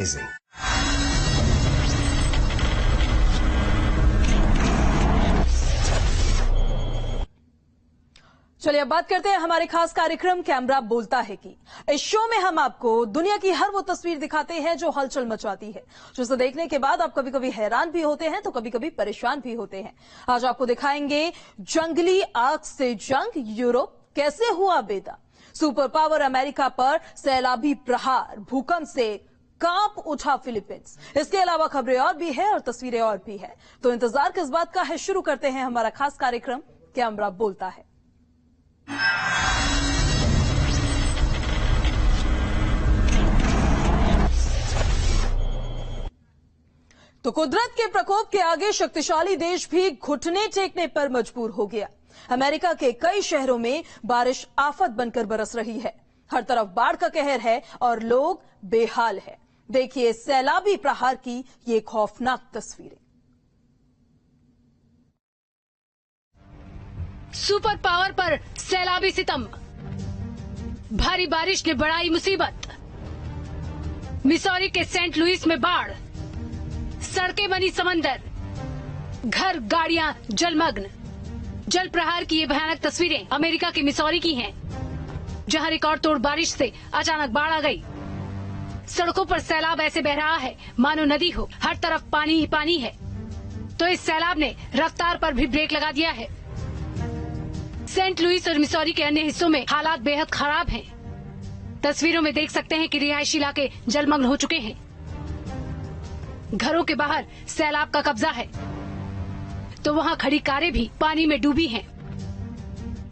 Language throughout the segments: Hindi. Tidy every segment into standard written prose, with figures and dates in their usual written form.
चलिए अब बात करते हैं हमारे खास कार्यक्रम कैमरा बोलता है कि इस शो में हम आपको दुनिया की हर वो तस्वीर दिखाते हैं जो हलचल मचाती है, जिसे देखने के बाद आप कभी कभी हैरान भी होते हैं तो कभी कभी परेशान भी होते हैं। आज आपको दिखाएंगे जंगली आग से जंग, यूरोप कैसे हुआ बेदा, सुपर पावर अमेरिका पर सैलाबी प्रहार, भूकंप से कांप उठा फिलीपींस। इसके अलावा खबरें और भी है और तस्वीरें और भी है, तो इंतजार किस बात का है। शुरू करते हैं हमारा खास कार्यक्रम कैमरा बोलता है। तो कुदरत के प्रकोप के आगे शक्तिशाली देश भी घुटने टेकने पर मजबूर हो गया। अमेरिका के कई शहरों में बारिश आफत बनकर बरस रही है। हर तरफ बाढ़ का कहर है और लोग बेहाल है। देखिए सैलाबी प्रहार की ये खौफनाक तस्वीरें। सुपर पावर पर सैलाबी सितम, भारी बारिश ने बढ़ाई मुसीबत। मिसौरी के सेंट लुइस में बाढ़, सड़कें बनी समंदर, घर गाड़ियां जलमग्न। जल प्रहार की ये भयानक तस्वीरें अमेरिका के मिसौरी की हैं, जहां रिकॉर्ड तोड़ बारिश से अचानक बाढ़ आ गई। सड़कों पर सैलाब ऐसे बह रहा है मानो नदी हो, हर तरफ पानी ही पानी है। तो इस सैलाब ने रफ्तार पर भी ब्रेक लगा दिया है। सेंट लुइस और मिसौरी के अन्य हिस्सों में हालात बेहद खराब हैं। तस्वीरों में देख सकते हैं कि रिहायशी इलाके जलमग्न हो चुके हैं। घरों के बाहर सैलाब का कब्जा है, तो वहाँ खड़ी कारें भी पानी में डूबी हैं।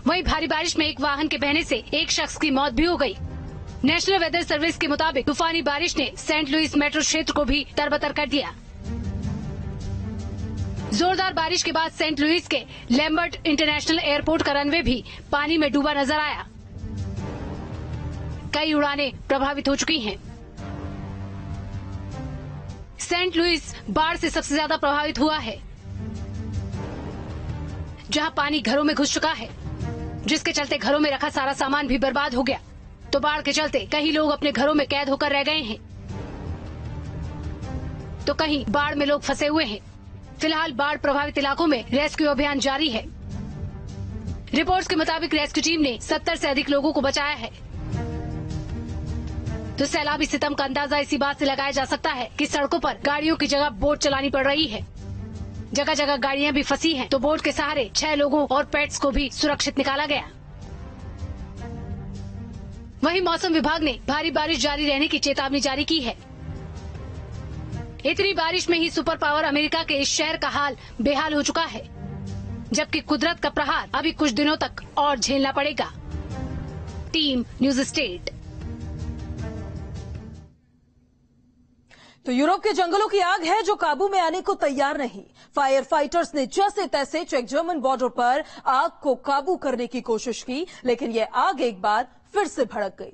वहीं भारी बारिश में एक वाहन के बहने से एक शख्स की मौत भी हो गई। नेशनल वेदर सर्विस के मुताबिक तूफानी बारिश ने सेंट लुइस मेट्रो क्षेत्र को भी तरबतर कर दिया। जोरदार बारिश के बाद सेंट लुइस के लैम्बर्ट इंटरनेशनल एयरपोर्ट का रनवे भी पानी में डूबा नजर आया। कई उड़ानें प्रभावित हो चुकी हैं। सेंट लुइस बाढ़ से सबसे ज्यादा प्रभावित हुआ है, जहां पानी घरों में घुस चुका है, जिसके चलते घरों में रखा सारा सामान भी बर्बाद हो गया। तो बाढ़ के चलते कई लोग अपने घरों में कैद होकर रह गए हैं, तो कहीं बाढ़ में लोग फंसे हुए हैं। फिलहाल बाढ़ प्रभावित इलाकों में रेस्क्यू अभियान जारी है। रिपोर्ट्स के मुताबिक रेस्क्यू टीम ने 70 से अधिक लोगों को बचाया है। तो सैलाबी सितम का अंदाजा इसी बात से लगाया जा सकता है कि सड़कों पर गाड़ियों की जगह बोट चलानी पड़ रही है। जगह जगह गाड़ियां भी फंसी हैं, तो बोट के सहारे 6 लोगों और पेट्स को भी सुरक्षित निकाला गया। वहीं मौसम विभाग ने भारी बारिश जारी रहने की चेतावनी जारी की है। इतनी बारिश में ही सुपर पावर अमेरिका के इस शहर का हाल बेहाल हो चुका है, जबकि कुदरत का प्रहार अभी कुछ दिनों तक और झेलना पड़ेगा। Team news state. तो यूरोप के जंगलों की आग है जो काबू में आने को तैयार नहीं। फायर फाइटर्स ने जैसे तैसे चेक जर्मन बॉर्डर पर आग को काबू करने की कोशिश की, लेकिन यह आग एक बार फिर से भड़क गई।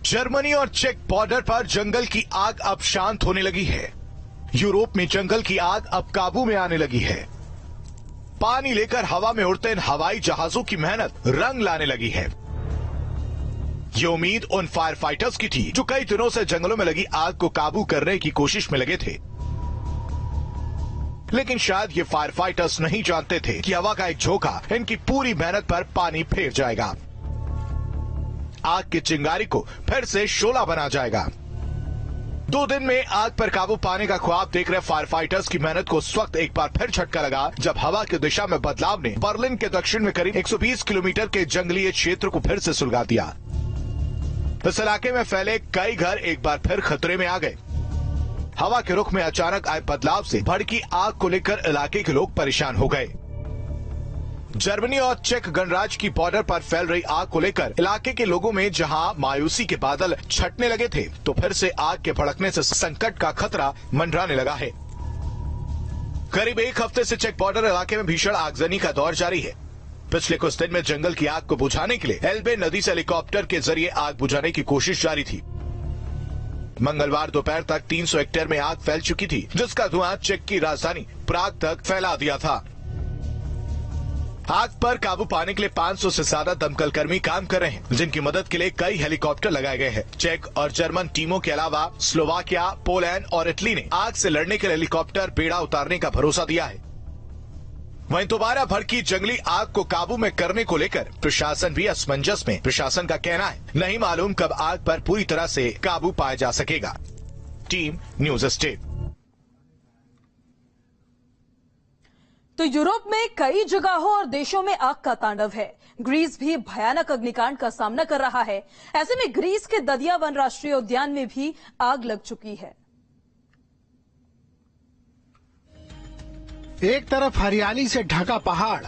जर्मनी और चेक बॉर्डर पर जंगल की आग अब शांत होने लगी है। यूरोप में जंगल की आग अब काबू में आने लगी है। पानी लेकर हवा में उड़ते इन हवाई जहाजों की मेहनत रंग लाने लगी है। ये उम्मीद उन फायर फाइटर्स की थी जो कई दिनों से जंगलों में लगी आग को काबू करने की कोशिश में लगे थे। लेकिन शायद ये फायर फाइटर्स नहीं जानते थे कि हवा का एक झोंका इनकी पूरी मेहनत पर पानी फेर जाएगा, आग की चिंगारी को फिर से शोला बना जाएगा। 2 दिन में आग पर काबू पाने का ख्वाब देख रहे फायर फाइटर्स की मेहनत को उस वक्त एक बार फिर झटका लगा जब हवा की दिशा में बदलाव ने बर्लिन के दक्षिण में करीब 120 किलोमीटर के जंगली क्षेत्र को फिर से सुलगा दिया। इस इलाके में फैले कई घर एक बार फिर खतरे में आ गए। हवा के रुख में अचानक आए बदलाव से भड़की आग को लेकर इलाके के लोग परेशान हो गए। जर्मनी और चेक गणराज्य की बॉर्डर पर फैल रही आग को लेकर इलाके के लोगों में जहां मायूसी के बादल छटने लगे थे, तो फिर से आग के भड़कने से संकट का खतरा मंडराने लगा है। करीब 1 हफ्ते से चेक बॉर्डर इलाके में भीषण आगजनी का दौर जारी है। पिछले कुछ दिन में जंगल की आग को बुझाने के लिए एल्बे नदी से हेलीकॉप्टर के जरिए आग बुझाने की कोशिश जारी थी। मंगलवार दोपहर तक 300 हेक्टेयर में आग फैल चुकी थी, जिसका धुआं चेक की राजधानी प्राग तक फैला दिया था। आग पर काबू पाने के लिए 500 से ज्यादा दमकल कर्मी काम कर रहे हैं, जिनकी मदद के लिए कई हेलीकॉप्टर लगाए गए हैं। चेक और जर्मन टीमों के अलावा स्लोवाकिया, पोलैंड और इटली ने आग से लड़ने के लिए हेलीकॉप्टर बेड़ा उतारने का भरोसा दिया है। वहीं दोबारा भड़की जंगली आग को काबू में करने को लेकर प्रशासन भी असमंजस में। प्रशासन का कहना है, नहीं मालूम कब आग पर पूरी तरह से काबू पाया जा सकेगा। Team news state. तो यूरोप में कई जगहों और देशों में आग का तांडव है। ग्रीस भी भयानक अग्निकांड का सामना कर रहा है। ऐसे में ग्रीस के ददिया वन राष्ट्रीय उद्यान में भी आग लग चुकी है। एक तरफ हरियाली से ढका पहाड़,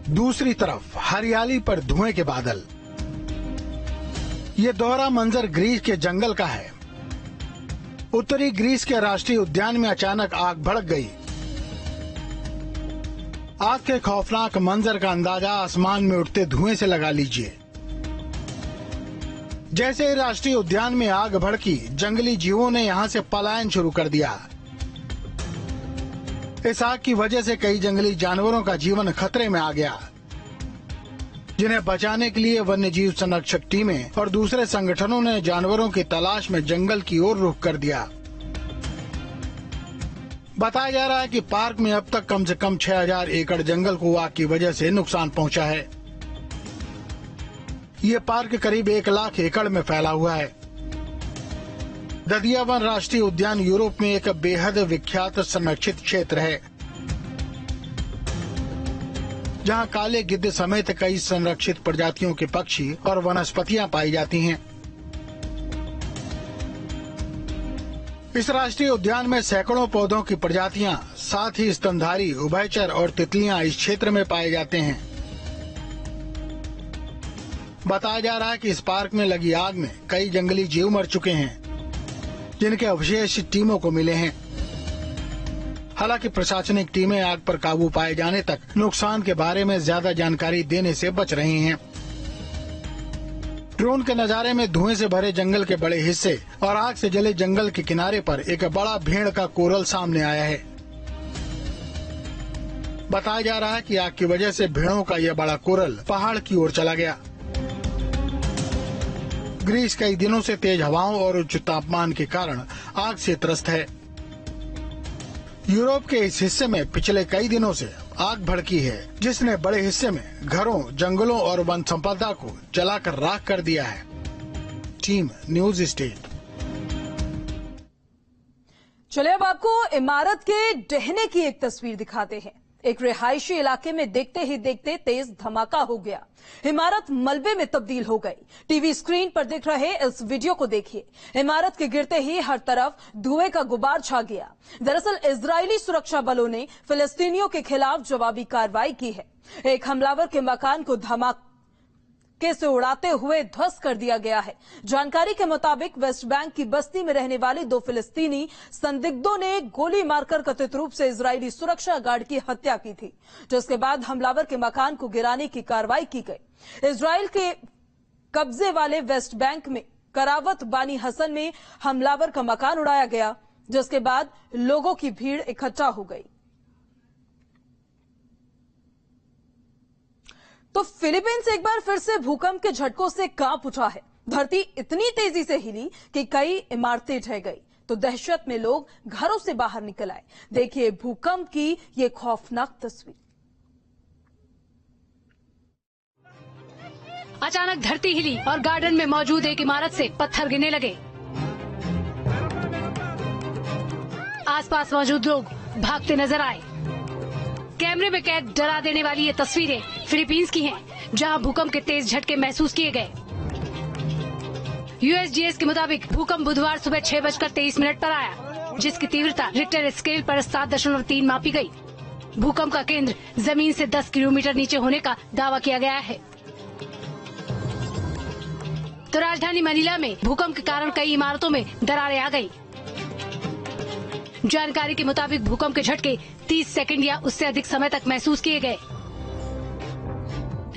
दूसरी तरफ हरियाली पर धुएं के बादल। ये दोहरा मंजर ग्रीस के जंगल का है। उत्तरी ग्रीस के राष्ट्रीय उद्यान में अचानक आग भड़क गई। आग के खौफनाक मंजर का अंदाजा आसमान में उठते धुएं से लगा लीजिए। जैसे ही राष्ट्रीय उद्यान में आग भड़की, जंगली जीवों ने यहां से पलायन शुरू कर दिया। इस आग की वजह से कई जंगली जानवरों का जीवन खतरे में आ गया, जिन्हें बचाने के लिए वन्य जीव संरक्षक टीमें और दूसरे संगठनों ने जानवरों की तलाश में जंगल की ओर रुख कर दिया। बताया जा रहा है कि पार्क में अब तक कम से कम 6000 एकड़ जंगल को आग की वजह से नुकसान पहुंचा है। ये पार्क करीब 1 लाख एकड़ में फैला हुआ है। ददिया वन राष्ट्रीय उद्यान यूरोप में एक बेहद विख्यात संरक्षित क्षेत्र है, जहां काले गिद्ध समेत कई संरक्षित प्रजातियों के पक्षी और वनस्पतियां पाई जाती हैं। इस राष्ट्रीय उद्यान में सैकड़ों पौधों की प्रजातियां, साथ ही स्तनधारी, उभयचर और तितलियां इस क्षेत्र में पाए जाते हैं। बताया जा रहा है कि इस पार्क में लगी आग में कई जंगली जीव मर चुके हैं, जिनके अवशेष टीमों को मिले हैं। हालांकि प्रशासनिक टीमें आग पर काबू पाए जाने तक नुकसान के बारे में ज्यादा जानकारी देने से बच रही हैं। ड्रोन के नजारे में धुएं से भरे जंगल के बड़े हिस्से और आग से जले जंगल के किनारे पर एक बड़ा भेड़ का कोरल सामने आया है। बताया जा रहा है कि आग की वजह से भेड़ों का यह बड़ा कोरल पहाड़ की ओर चला गया। ग्रीस कई दिनों से तेज हवाओं और उच्च तापमान के कारण आग से त्रस्त है। यूरोप के इस हिस्से में पिछले कई दिनों से आग भड़की है, जिसने बड़े हिस्से में घरों, जंगलों और वन संपदा को जलाकर राख कर दिया है। Team news state. चलिए अब आपको इमारत के ढहने की एक तस्वीर दिखाते हैं। एक रिहायशी इलाके में देखते ही देखते तेज धमाका हो गया। इमारत मलबे में तब्दील हो गई। टीवी स्क्रीन पर दिख रहे इस वीडियो को देखिए। इमारत के गिरते ही हर तरफ धुएं का गुबार छा गया। दरअसल इजरायली सुरक्षा बलों ने फिलिस्तीनियों के खिलाफ जवाबी कार्रवाई की है। एक हमलावर के मकान को धमाके से उड़ाते हुए ध्वस्त कर दिया गया है। जानकारी के मुताबिक वेस्ट बैंक की बस्ती में रहने वाले 2 फिलिस्तीनी संदिग्धों ने गोली मारकर कथित रूप से इजरायली सुरक्षा गार्ड की हत्या की थी, जिसके बाद हमलावर के मकान को गिराने की कार्रवाई की गई। इजराइल के कब्जे वाले वेस्ट बैंक में करावत बानी हसन में हमलावर का मकान उड़ाया गया, जिसके बाद लोगों की भीड़ इकट्ठा हो गई। तो फिलीपींस एक बार फिर से भूकंप के झटकों से कांप उठा है। धरती इतनी तेजी से हिली कि कई इमारतें ढह गई, तो दहशत में लोग घरों से बाहर निकल आए। देखिए भूकंप की ये खौफनाक तस्वीर। अचानक धरती हिली और गार्डन में मौजूद एक इमारत से पत्थर गिरने लगे। आसपास मौजूद लोग भागते नजर आए। कैमरे में कैद डरा देने वाली ये तस्वीरें फिलीपींस की हैं, जहां भूकंप के तेज झटके महसूस किए गए। यूएसजीएस के मुताबिक भूकंप बुधवार सुबह 6:23 पर आया, जिसकी तीव्रता रिक्टर स्केल पर 7.3 मापी गई। भूकंप का केंद्र जमीन से 10 किलोमीटर नीचे होने का दावा किया गया है। तो राजधानी मनीला में भूकंप के कारण कई इमारतों में दरारें आ गई। जानकारी के मुताबिक भूकंप के झटके 30 सेकंड या उससे अधिक समय तक महसूस किए गए,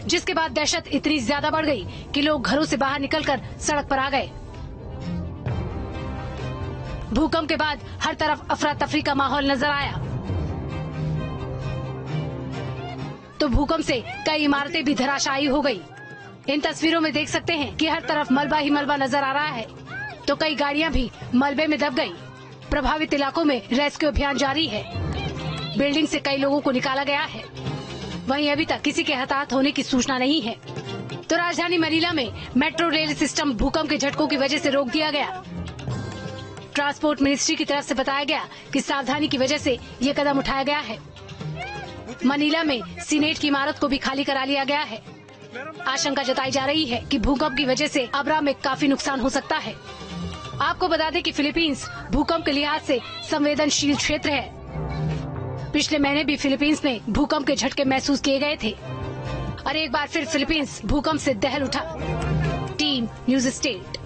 जिसके बाद दहशत इतनी ज्यादा बढ़ गई कि लोग घरों से बाहर निकलकर सड़क पर आ गए। भूकंप के बाद हर तरफ अफरा तफरी का माहौल नजर आया। तो भूकंप से कई इमारतें भी धराशायी हो गई। इन तस्वीरों में देख सकते हैं कि हर तरफ मलबा ही मलबा नजर आ रहा है, तो कई गाड़ियां भी मलबे में दब गई। प्रभावित इलाकों में रेस्क्यू अभियान जारी है। बिल्डिंग से कई लोगों को निकाला गया है। वहीं अभी तक किसी के हताहत होने की सूचना नहीं है। तो राजधानी मनीला में मेट्रो रेल सिस्टम भूकंप के झटकों की वजह से रोक दिया गया। ट्रांसपोर्ट मिनिस्ट्री की तरफ से बताया गया कि सावधानी की वजह से ये कदम उठाया गया है। मनीला में सीनेट की इमारत को भी खाली करा लिया गया है। आशंका जताई जा रही है कि भूकंप की वजह से अबरा में काफी नुकसान हो सकता है। आपको बता दें कि फिलीपींस भूकंप के लिहाज से संवेदनशील क्षेत्र है। पिछले महीने भी फिलीपींस में भूकंप के झटके महसूस किए गए थे और एक बार फिर फिलीपींस भूकंप से दहल उठा। Team news state.